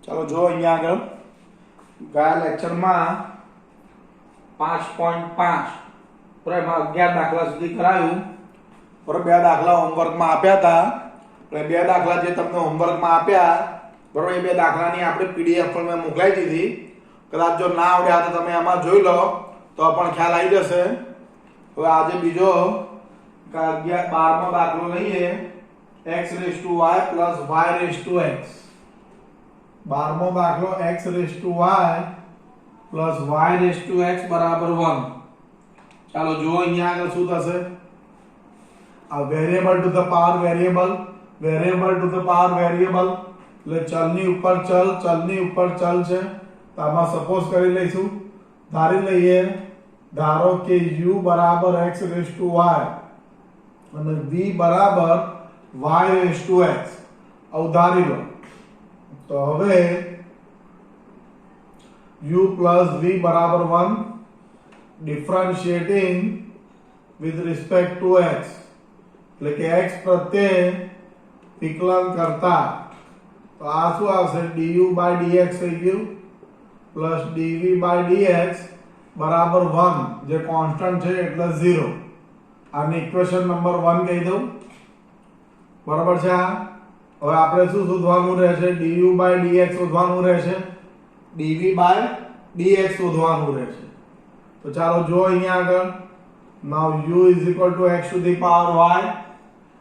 ચાલો જો અહીંયા આગળ ગયા લેક્ચરમાં 5.5 બરાબર એમાં 11 દાખલા સુધી કરાયું બરાબર બે દાખલા હોમવર્કમાં આપ્યા હતા એટલે બે દાખલા જે તમને હોમવર્કમાં આપ્યા બરાબર એ બે દાખલાની આપણે પીડીએફ પણ મેં મોકલાવી દીધી કદાચ જો ના આવડ્યા તો તમે આમાં જોઈ લો તો પણ ખ્યાલ આવી જશે હવે આજે બીજો 12મો દાખલો લઈએ x raised to y plus y raised to x 12મો દાખલો x raised to y plus y raised to x બરાબર 1 ચાલો જો અહીંયા આગળ શું થશે આ variable to the power variable variable to the power variable એટલે ચલની ઉપર ચલ છે તો આમાં સપોઝ કરી લઈશું ધારી લઈએ ધારો કે u બરાબર x raised to y અને v બરાબર y raised to x આવું ધારી લો તો હવે u plus v બરાબર 1 ડિફરન્શિએટિંગ with respect to x એટલે કે x પ્રત્યે વિકલન કરતા તો આ શું આવશે du by dx થઈ ગયું પ્લસ dv by dx બરાબર 1 જે કોન્સ્ટન્ટ છે એટલે 0 આને ઇક્વેશન નંબર 1 કહી દઉં બરાબર છે હવે આપણે શું શોધવાનું રહેશે du by dx શોધવાનું રહેશે dv by dx શોધવાનું રહેશે તો ચાલો જો અહીંયા આગળ now u is equal to x to the power y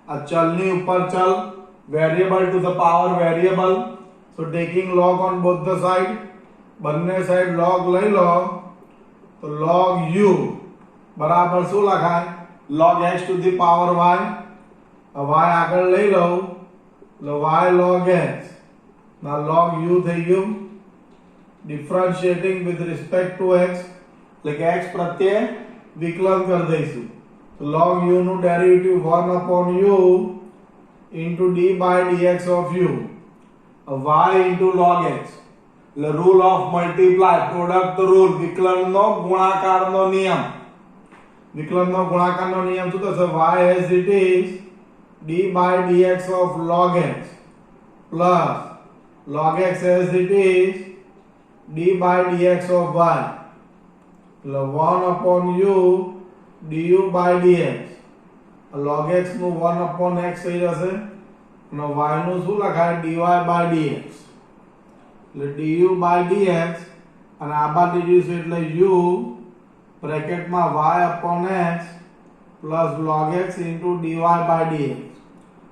આ ચલની ઉપર ચલ variable to the power variable so taking log on both the side બંને સાઈડ log લઈ લો તો log u બરાબર શું લખાય log x to the power y y આગળ લઈ લઉં એટલે y log x ના log u થઈ ગયું differentiating with respect to x એટલે કે x પ્રત્યે વિકલન કરી દઈશું તો log u નું derivative 1 upon u into d by dx of u y into log x એટલે rule of multiply product rule વિકલનનો ગુણાકારનો નિયમ વિકલનનો ગુણાકારનો નિયમ શું થશે y as it is d by dx of log x plus log x as it is d by dx of y એટલે 1 upon u du by dx log x નું 1 upon x થઈ જશે અને y નું શું લખાય dy by dx એટલે du by dx અને આ બાજુ જઈશું એટલે u બ્રેકેટમાં y upon x plus log x into dy by dx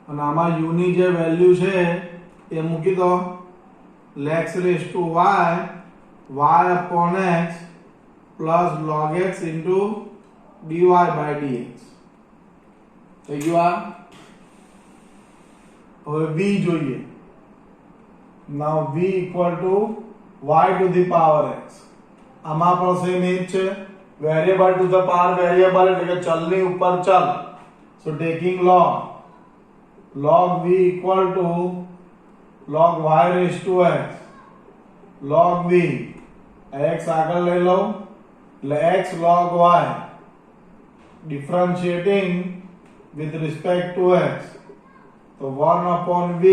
અને આમાં u ની જે વેલ્યુ છે એ મૂકી દો x raised to y upon x plus log x into dy by dx થઈ ગયું આ હવે v જોઈએ now v equal to y to the power x આમાં પણ સેમ એ છે variable to the power variable એટલે કે ચલની ઉપર ચલ so taking log v equal to log y raised to x log v x આગળ લઈ લો એટલે x log y differentiating with respect to x so 1 upon v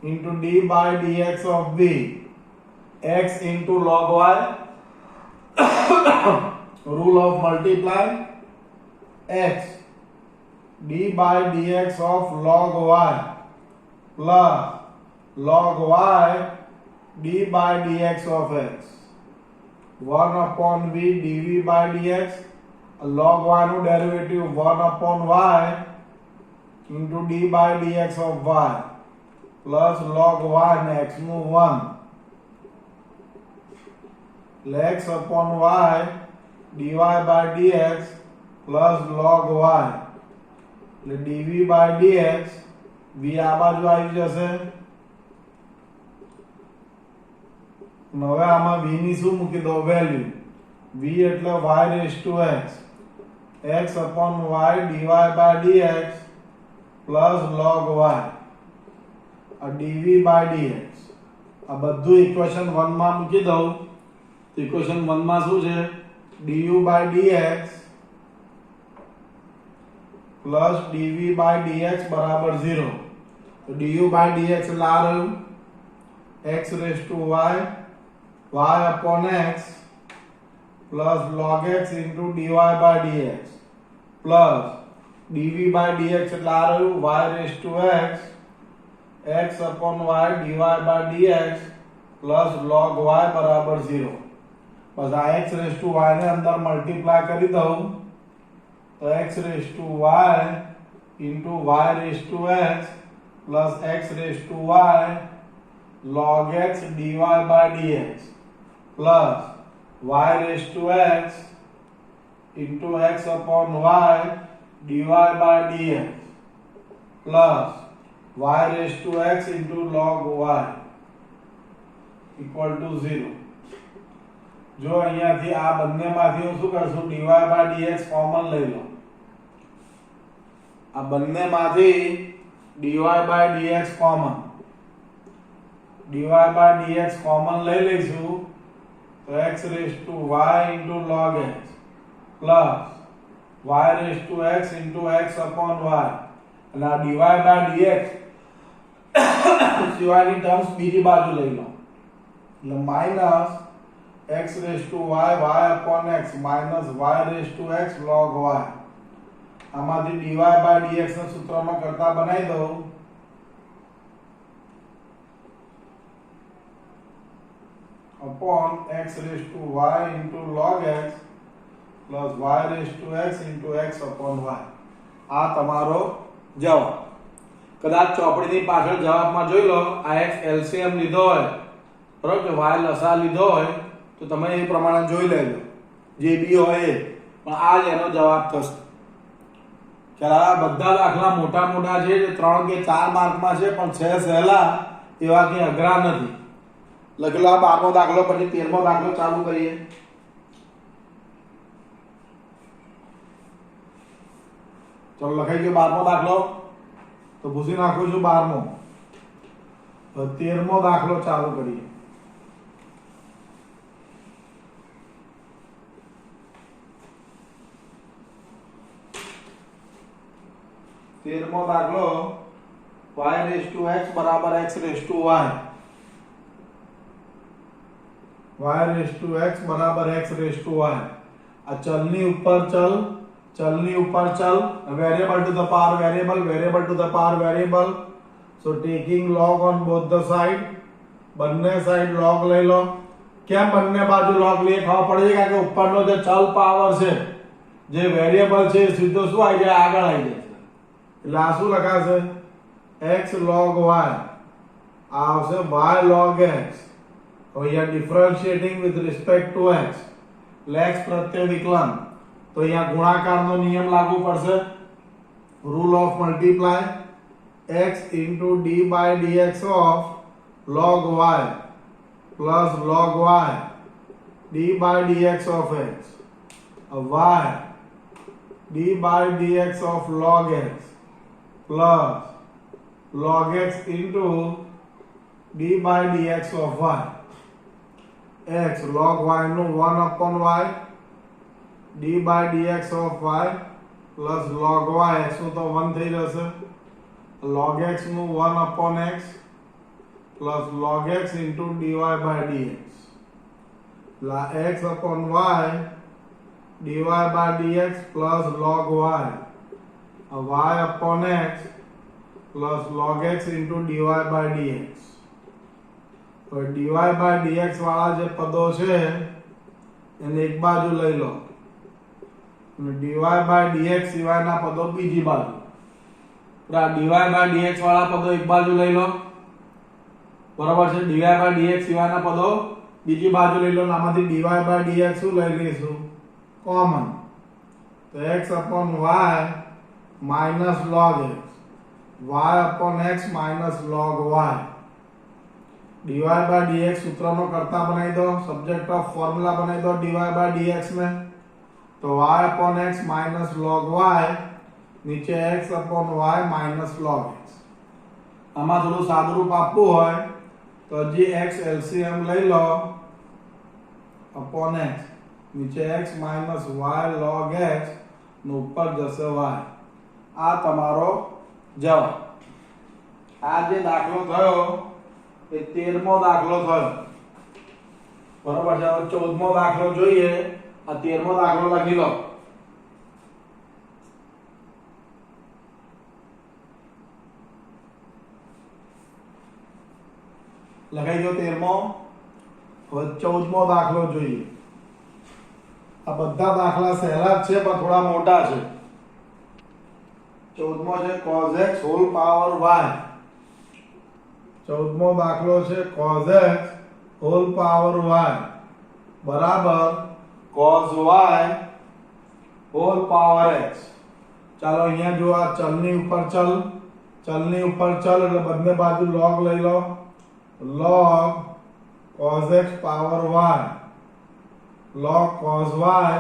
into d by dx of v x into log y rule of multiply x d by dx of log y plus log y d by dx of x 1 upon v dv by dx log y નું derivative 1 upon y into d by dx of y plus log y ને x નું 1 x upon y dy by dx plus log y એટલે dv by dx v આ બાજુ આવી જશે હવે આમાં v ની શું મૂકી દો વેલ્યુ v એટલે y raised to x x upon y dy by dx plus log y આ dv by dx આ બધું ઇક્વેશન 1 માં મૂકી દઉં તો ઇક્વેશન 1 માં શું છે du by dx plus dv by dx બરાબર 0 તો du by dx એટલે આ રહ્યું x raised to y upon x plus log x into dy by dx plus dv by dx એટલે આ રહ્યું y raised to x upon y dy by dx plus log y બરાબર 0. બસ આ x raised to y ને અંદર multiply કરી દઉં તો x raised to y into y raised to x plus x raised to y log x dy by dx plus y raised to x into x upon y dy by dx plus y raised to x into log y equal to 0. જો અહીંયાથી આ બંનેમાંથી હું શું કરશું dy by dx common લઈ લો આ બંનેમાંથી dy by dx common dy by dx common લઈ લઈશું તો x raised to y into log x plus y raised to x into x upon y અને આ dy by dx સિવાયની terms બીજી બાજુ લઈ લો એટલે minus x raised to y upon x minus y raised to x log y આમાંથી dy by dx ના સૂત્રમાં કરતા બનાવી દઉં upon x raised to y into log x plus y raised to x into x upon y આ તમારો જવાબ કદાચ ચોપડીની પાછળ જવાબમાં જોઈ લો આ x LCM લીધો હોય બરાબર કે y લસા લીધો હોય તો તમે એ પ્રમાણે જોઈ લેજો જે બી હોય એ પણ આ જ એનો જવાબ થશે કે આ બધા દાખલા મોટા મોટા છે જે 3 કે 4 માર્કમાં છે પણ છે સહેલા એવા કે અઘરા નથી લખેલો આ 12મો દાખલો પછી 13મો દાખલો ચાલુ કરીએ ચલો લખાઈ ગયો 12મો દાખલો તો ભૂસી નાખું છું 12મો તો 13મો દાખલો ચાલુ કરીએ તેરમો દાખલો y raised to x બરાબર x raised to y raised to x બરાબર x raised to y આ ચલની ઉપર ચલ variable to the power variable to the power variable so taking log on both the side બંને side log લઈ લો કેમ બંને બાજુ log લઈએ ખબર પડે કારણ કે ઉપરનો જે ચલ પાવર છે જે વેરિયેબલ છે સીધો શું આવી જાય આગળ આવી જાય એટલે આ શું લખાશે x log y આ આવશે y log x હવે અહીંયા differentiating with respect to x એટલે x પ્રત્યય વિકલન તો અહીંયા ગુણાકારનો નિયમ લાગુ પડશે rule of multiply x into d by dx of log y plus log y d by dx of x y d by dx of log x plus log x into d by dx of y x log y નું 1 upon y d by dx of y plus log y x નું તો 1 થઈ જશે log x નું 1 upon x plus log x into dy by dx x upon y dy by dx plus log y y upon x plus log x into dy by dx તો dy by dx વાળા જે પદો છે એને એક બાજુ લઈ લો અને dy by dx સિવાયના પદો બીજી બાજુ તો dy by dx વાળા પદો એક બાજુ લઈ લો બરાબર છે dy by dx સિવાયના પદો બીજી બાજુ લઈ લો અને આમાંથી dy by dx શું લઈ લઈશું કોમન તો x upon y minus log x y upon x minus log y dy by dx सूत्रનો કરતા બનાવી દો સબ્જેક્ટ ઓફ ફોર્મ્યુલા બનાવી દો dy by dx में तो y upon x minus log y નીચે x upon y minus log x આમાં થોડું સાદુરૂપ આપવું હોય તો જે x LCM લઈ લો upon x નીચે x minus y log x નો ઉપર જશે y આ તમારો જવાબ આ જે દાખલો થયો એ 13મો દાખલો થયો બરોબર છે હવે 14મો દાખલો જોઈએ આ 13મો દાખલો લખી લો લખાઈ ગયો 13મો હવે 14મો દાખલો જોઈએ આ બધા દાખલા સહેલા જ છે પણ થોડા મોટા છે 14મો છે cos x whole power y 14મો દાખલો છે cos x whole power y બરાબર cos y whole power x ચાલો અહીંયા જો આ ચલની ઉપર ચલ એટલે બંને બાજુ log લઈ લો log cos x power y log cos y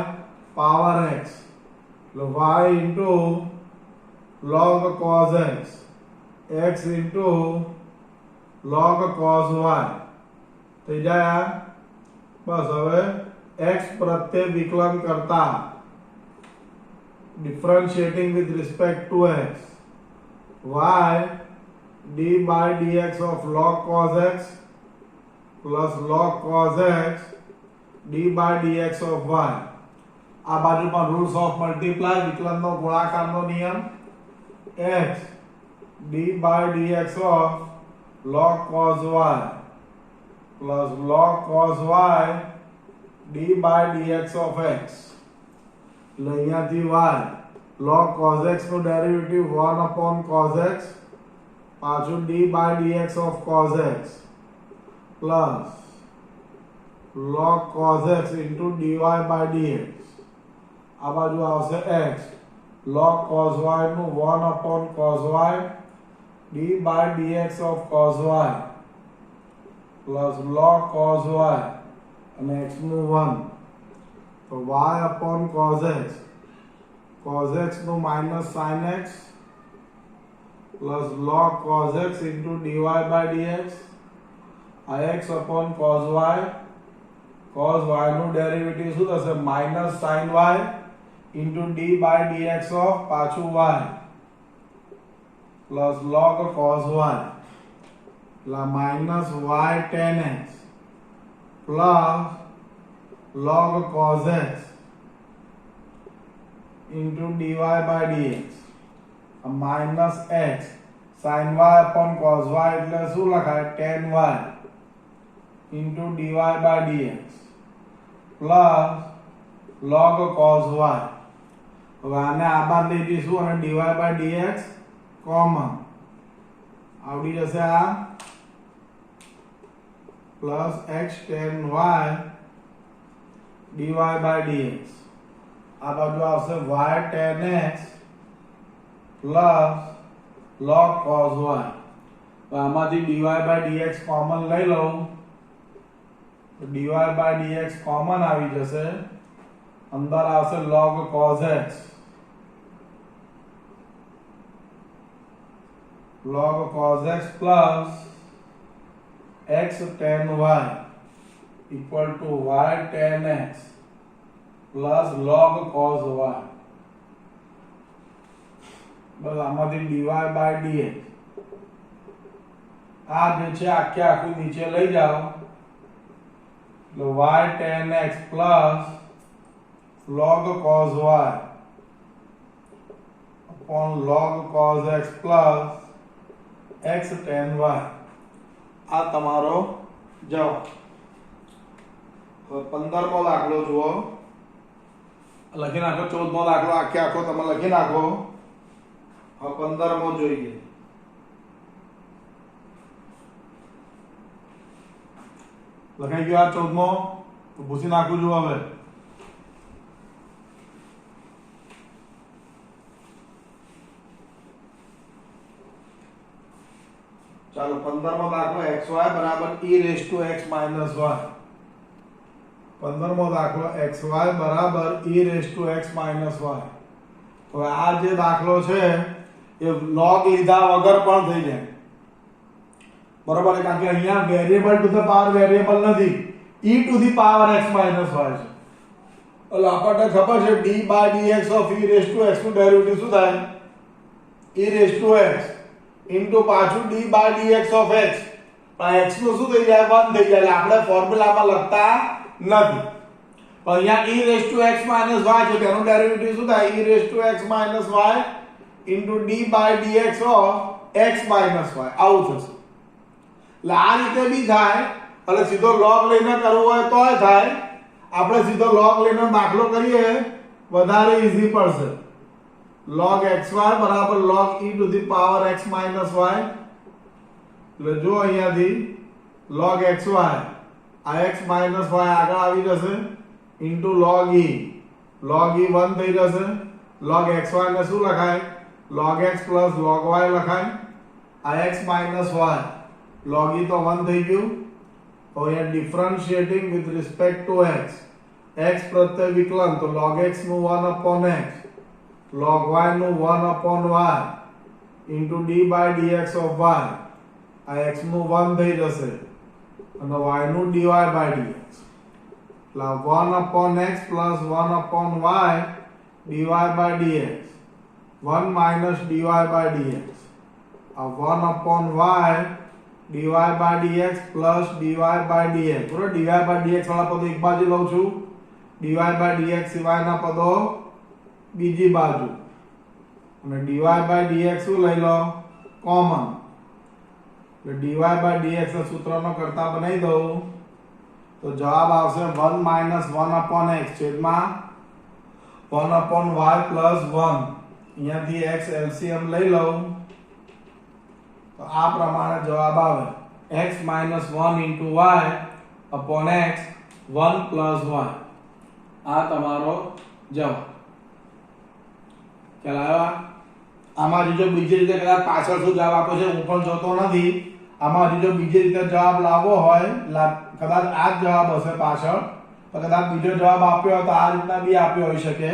power x એટલે y into log cos x x into log cos y થઈ જાય બસ હવે x પ્રત્યે વિકલન કરતા differentiating with respect to x y d by dx of log cos x plus log cos x d by dx of y આ બાજુમાં rules of multiply વિકલનનો ગુણાકારનો નિયમ x d by dx of log cos y plus log cos y d by dx of x એટલે અહીંયાથી y log cos x નું derivative 1 upon cos x પાછું d by dx of cos x plus log cos x into dy by dx આ બાજુ આવશે x log cos y નું 1 upon cos y d by dx of cos y plus log cos y અને x નું 1 તો y upon cos x નું minus sin x plus log cos x into dy by dx આ x upon cos y નું derivative શું થશે minus sin y into d by dx of પાછું y plus log cos y એટલે minus y tan x plus log cos x into dy by dx minus x sin y upon cos y એટલે શું લખાય tan y into dy by dx plus log cos y હવે આને આ બાદ લઈ જઈશું અને dy by dx કોમન આવડી જશે આ plus x tan y dy by dx આ બાજુ આવશે y tan x plus log cos y તો આમાંથી dy by dx કોમન લઈ લઉં તો dy by dx કોમન આવી જશે અંદર આવશે log cos x plus x tan y equal to y tan x plus log cos y બસ આમાંથી dy by dx આ જે છે આખે આખું નીચે લઈ જાઓ એટલે y tan x plus log cos y upon log cos x plus x tan y આ તમારો જવાબ હવે 15મો દાખલો જુઓ લખી નાખો 14મો દાખલો આખે આખો તમે લખી નાખો હવે 15મો જોઈએ લખાઈ ગયો આ 14મો તો ભૂસી નાખું છું હવે ચાલો 15મો દાખલો xy બરાબર e raised to x minus y 15મો દાખલો xy બરાબર e raised to x minus y હવે આ જે દાખલો છે એ log લીધા વગર પણ થઈ જાય બરાબર છે કારણ કે અહીંયા variable to the power variable નથી e to the power x minus y છે એટલે આપણને ખબર છે d by dx of e raised to x નું ડેરિવેટિવ શું થાય e raised to x into પાછું d by dx of x પણ x નું શું થઈ જાય 1 થઈ જાય એટલે આપણે ફોર્મ્યુલામાં લખતા નથી. પણ અહીંયા e raised to x minus y છે તેનું ડેરિવેટિવ શું થાય e raised to x minus y into d by dx of x minus y આવું થશે. એટલે આ રીતે બી થાય એટલે સીધો log લઈને કરવું હોય તોય થાય. આપણે સીધો log લઈને દાખલો કરીએ વધારે ઈઝી પડશે. log xy બરાબર log e to the power x minus y. એટલે જો અહીંયાથી log xy આ x minus y આગળ આવી જશે into log e. log e 1 થઈ જશે. log xy ને શું લખાય log x plus log y લખાય. આ x minus y log e તો 1 થઈ ગયું. તો અહીંયા differentiating with respect to x x પ્રત્યય વિકલન તો log x નું 1 upon x log y નું 1 upon y into d by dx of y. આ x નું 1 થઈ જશે અને y નું dy by dx. એટલે 1 upon x plus 1 upon y dy by dx 1 minus dy by dx. આ 1 upon y dy by dx plus dy by dx. બરોબર dy by dx વાળા પદો એક બાજુ લઉં છું dy by dx સિવાયના પદો બીજી બાજુ અને dy by dx શું લઈ લો કોમન. એટલે dy by dx ના સૂત્રનો કરતા બનાવી દઉં તો જવાબ આવશે 1 minus 1 upon x છેદમાં 1 upon y plus 1. અહીંયાથી x LCM લઈ લઉં તો આ પ્રમાણે જવાબ આવે x minus 1 into y upon x 1 plus y. આ તમારો જવાબ. ખ્યાલ આવ્યો? આમાં જો બીજી રીતે કદાચ પાછળ શું જવાબ આપો છે હું પણ જોતો નથી. આમાં જો બીજી રીતે જવાબ લાવવો હોય કદાચ આ જ જવાબ હશે પાછળ તો કદાચ બીજો જવાબ આપ્યો હોય તો આ રીતના બી આપ્યો હોઈ શકે.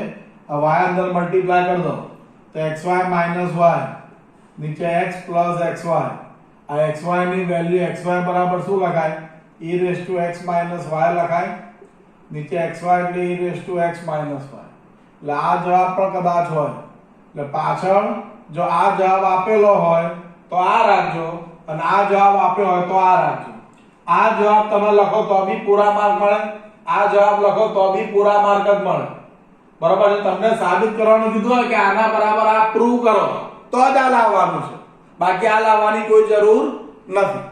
y અંદર મલ્ટીપ્લાય કરી દો તો xy minus y નીચે x plus xy. આ xy ની વેલ્યુ xy બરાબર શું લખાય e raised to x minus y લખાય. નીચે xy એટલે e raised to x minus y. એટલે આ જવાબ પણ કદાચ હોય. એટલે પાછળ જો આ જવાબ આપેલો હોય તો આ રાખજો અને આ જવાબ આપ્યો હોય તો આ રાખજો. આ જવાબ તમે લખો તો બી પૂરા માર્ક મળે. આ જવાબ લખો તો બી પૂરા માર્ક જ મળે. બરાબર છે. તમને સાબિત કરવાનું કીધું હોય કે આના બરાબર આ પ્રૂવ કરો તો જ આ લાવવાનું છે. બાકી આ લાવવાની કોઈ જરૂર નથી.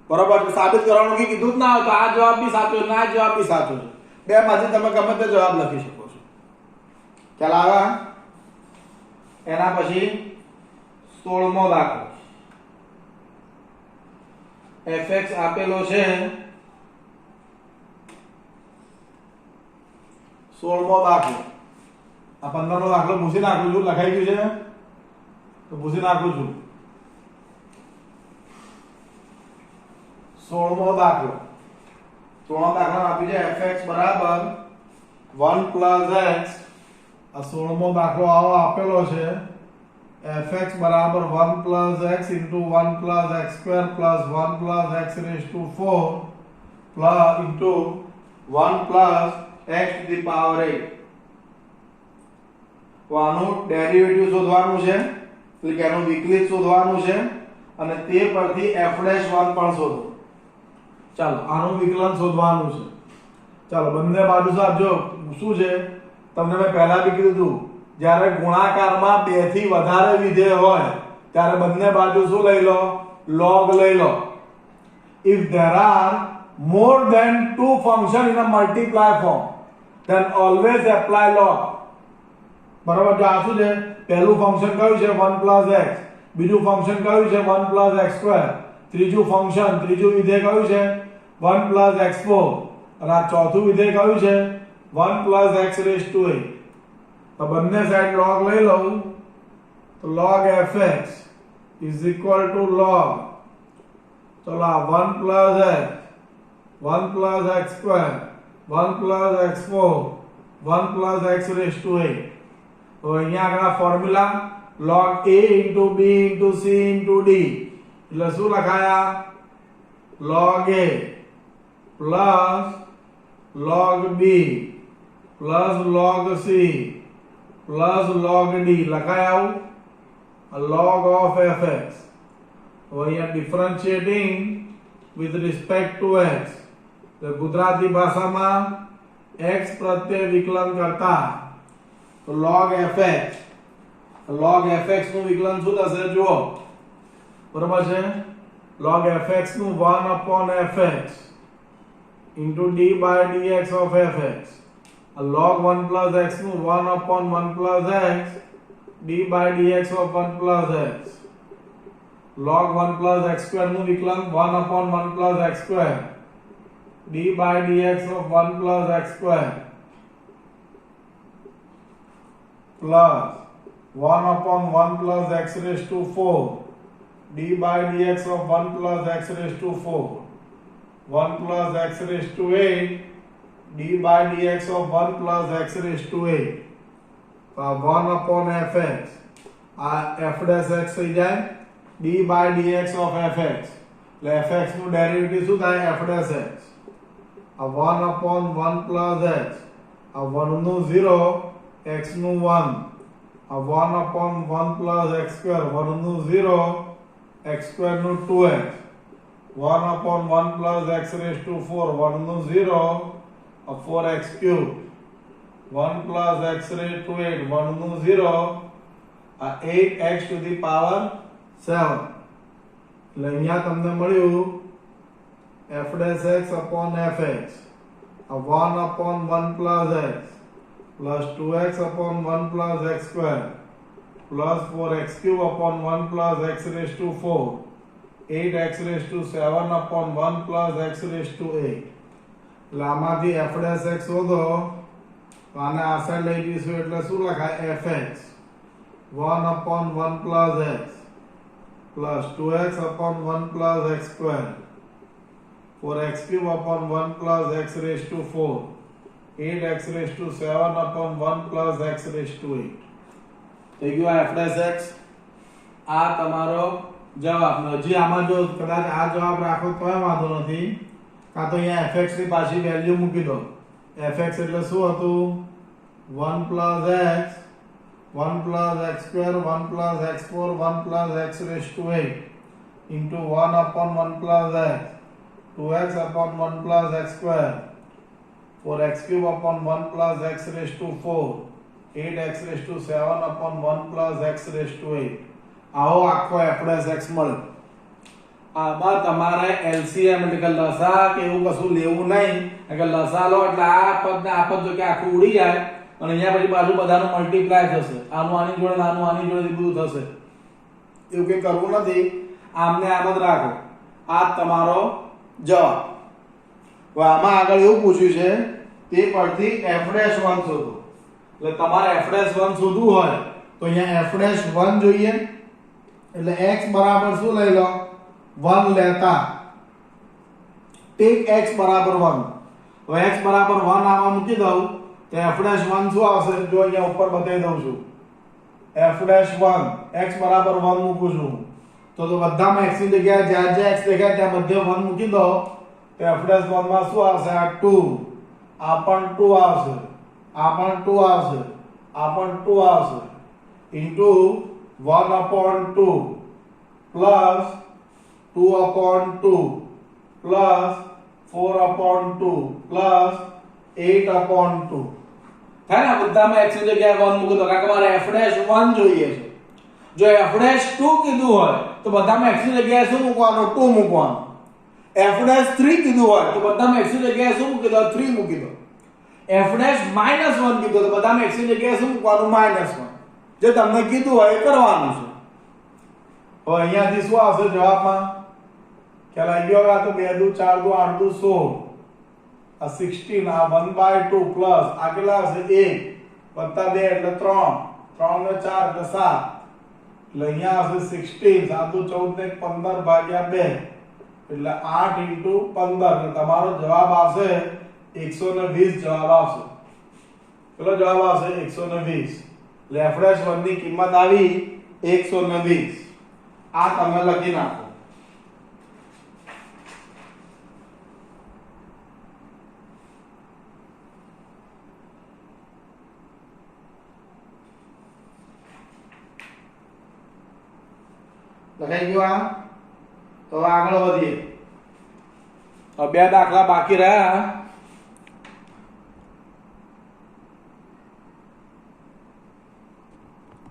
બરાબર છે. સાબિત કરવાનું કીધું જ ના હોય તો આ જવાબ બી સાચો છે આ જવાબ બી સાચો છે. બે માંથી તમે ગમે તે જવાબ લખી શકો છો. ખ્યાલ આવે? એના પછી 16મો દાખલો fx આપેલો છે 16મો દાખલો. આ 15મો દાખલો ભૂસી નાખું છું. લખાઈ ગયું છે તો ભૂસી નાખું છું. 16મો દાખલો 16મો દાખલો આપ્યું છે fx બરાબર 1 plus x. આ 16મો દાખલો આવો આપેલો છે fx બરાબર 1 plus x into 1 plus x square plus 1 plus x raised to 4 plus into 1 plus x to the power 8. તો આનું ડેરિવેટિવ શોધવાનું છે એટલે કે આનું વિકલિત શોધવાનું છે અને તે પરથી f'1 પણ શોધો. ચાલો આનું વિકલન શોધવાનું છે. ચાલો બંને બાજુ સાચો શું છે તમને મેં પહેલા બી કીધું હતું જ્યારે ગુણાકારમાં 2 થી વધારે વિધેય હોય ત્યારે બંને બાજુ શું લઈ લો log લઈ લો. if there are more than 2 function in a multiply form then always apply log. બરાબર જો આ શું છે પહેલું ફંક્શન કયું છે 1 plus x બીજું ફંક્શન કયું છે 1 plus x square ત્રીજું ફંક્શન ત્રીજું વિધેય કયું છે 1 plus x4 અને આ ચોથું વિધેય કયું છે 1 plus x raised to 8. તો બંને સાઈડ log લઈ લઉં તો log fx is equal to log ચલો આ 1 plus x 1 plus x square 1 plus x4 1 plus x raised to 8. તો અહીંયા આગળ formula log a into b into c into d એટલે શું લખાયા log a plus log b plus log c plus log d લખાયા આવું log of fx. તો હવે અહીંયા differentiating with respect to x, તો ગુજરાતી ભાષામાં x પ્રત્યે વિકલન કરતા તો log fx, log fx નું વિકલન શું થશે જુઓ, બરાબર છે, log fx નું 1 upon fx into d by dx of fx, log 1 plus x નું 1 upon 1 plus x d by dx of 1 plus x, log 1 plus x square નું વિકલન 1 upon 1 plus x square d by dx of 1 plus x square plus 1 upon 1 plus x raised to 4 d by dx of 1 plus x raised to 4, 1 plus x raised to 8 d by dx of 1 plus x raised to 8, 1 upon fx, f dash x થઈ જાય d by dx of fx, એટલે fx નું derivative શું થાય f dash x, 1 upon 1 plus x, 1 નું 0 x નું 1, 1 upon 1 plus x square, 1 નું 0 x square નું 2x, 1 upon 1 plus x raised to 4, 1 નું 0 4x cube, 1 plus x raised to 8, 1 નું 0 8x to the power 7, એટલે અહીંયા તમને મળ્યું f dash x upon fx, 1 upon 1 plus x plus 2x upon 1 plus x square plus 4x cube upon 1 plus x raised to 4, 8x raised to 7 upon 1 plus x raised to 8, એટલે આમાંથી f dash x શોધો તો આને આ side લઈ જઈશું એટલે શું લખાય fx 1 upon 1 plus x plus 2x upon 1 plus x square, 4x cube upon 1 plus x raised to 4, 8x raised to 7 upon 1 plus x raised to 8. થઈ ગયું આ f dash x, આ તમારો જવાબ. હજી આમાં જો કદાચ આ જવાબ રાખો તોય વાંધો નથી, કાં તો અહીંયા fx ની પાછી વેલ્યુ મૂકી દો. fx એટલે શું હતું 1 plus x, 1 plus x square, 1 plus x4, 1 plus x raised to 8 into 1 upon 1 plus x, 2x upon 1 plus x square, 4x cube upon 1 plus x raised to 4, 8x raised to 7 upon 1 plus x raised to 8. આવો આખો f dash x મળે. આમાં તમારે LCM એટલે કે લસા કે એવું કશું લેવું નહીં, એટલે લસા લો એટલે આ પદ ને આ પદ જો કે આખું ઉડી જાય અને અહીંયા પછી બાજુ બધાનું મલ્ટીપ્લાય થશે, આનું આની જોડે નાનું આની જોડે બધું થશે, એવું કંઈ કરવું નથી, આમને આમ જ રાખો. આ તમારો જવાબ. હવે આમાં આગળ એવું પૂછ્યું છે તે પરથી f dash 1 શોધો, એટલે તમારે f dash 1 શોધવું હોય તો અહીંયા f dash 1 જોઈએ, એટલે x બરાબર શું લઈ લો 1 લેતા, ટેક x બરાબર 1. હવે x બરાબર 1 આમાં મૂકી દઉં તો f dash 1 શું આવશે, જો અહીંયા ઉપર બતાવી દઉં છું, f dash 1 x બરાબર 1 મૂકું છું તો બધામાં x ની જગ્યાએ જ્યાં જ્યાં x દેખાય ત્યાં બધે 1 મૂકી દો તો f dash 1 માં શું આવશે, આ 2, આ પણ 2 આવશે, આ પણ 2 આવશે, આ પણ 2 આવશે, into 1 upon 2 plus 2 upon 2 plus 4 upon 2 plus 8 upon 2. है ना, બધામાં x ની જગ્યાએ 1 મૂકો તો કારણ કે મારે f dash 1 જોઈએ છે. જો f dash 2 કીધું હોય તો બધામાં x ની જગ્યાએ શું મૂકવાનું, 2 મૂકવાનું. f dash 3 કીધું હોય તો બધામાં x ની જગ્યાએ શું મૂકી દો, 3 મૂકી દો. f dash -1 કીધું તો બધામાં x ની જગ્યાએ શું મૂકવાનું, -1. જે તમને કીધું હોય એ કરવાનું છે. હવે અહીંયાથી શું આવશે જવાબમાં, ખ્યાલ આવી ગયો, આ તો 2 દુ 4 દુ 8 દુ 16, આ 16, આ 1/2 પ્લસ આ કેટલા હશે 1 વત્તા 2 એટલે 3, 3 ને 4 એટલે 7, એટલે અહીંયા હશે 16, 7 દુ 14 ને 15 ભાગ્યા 2 એટલે 8 into 15, એટલે તમારો જવાબ આવશે 120 જવાબ આવશે. ચલો જવાબ આવશે 120. એટલે f dash 1 ની કિંમત આવી 120. આ તમે લખી નાખો. લખાઈ ગયું આ? તો હવે આગળ વધીએ. હવે બે દાખલા બાકી રહ્યા.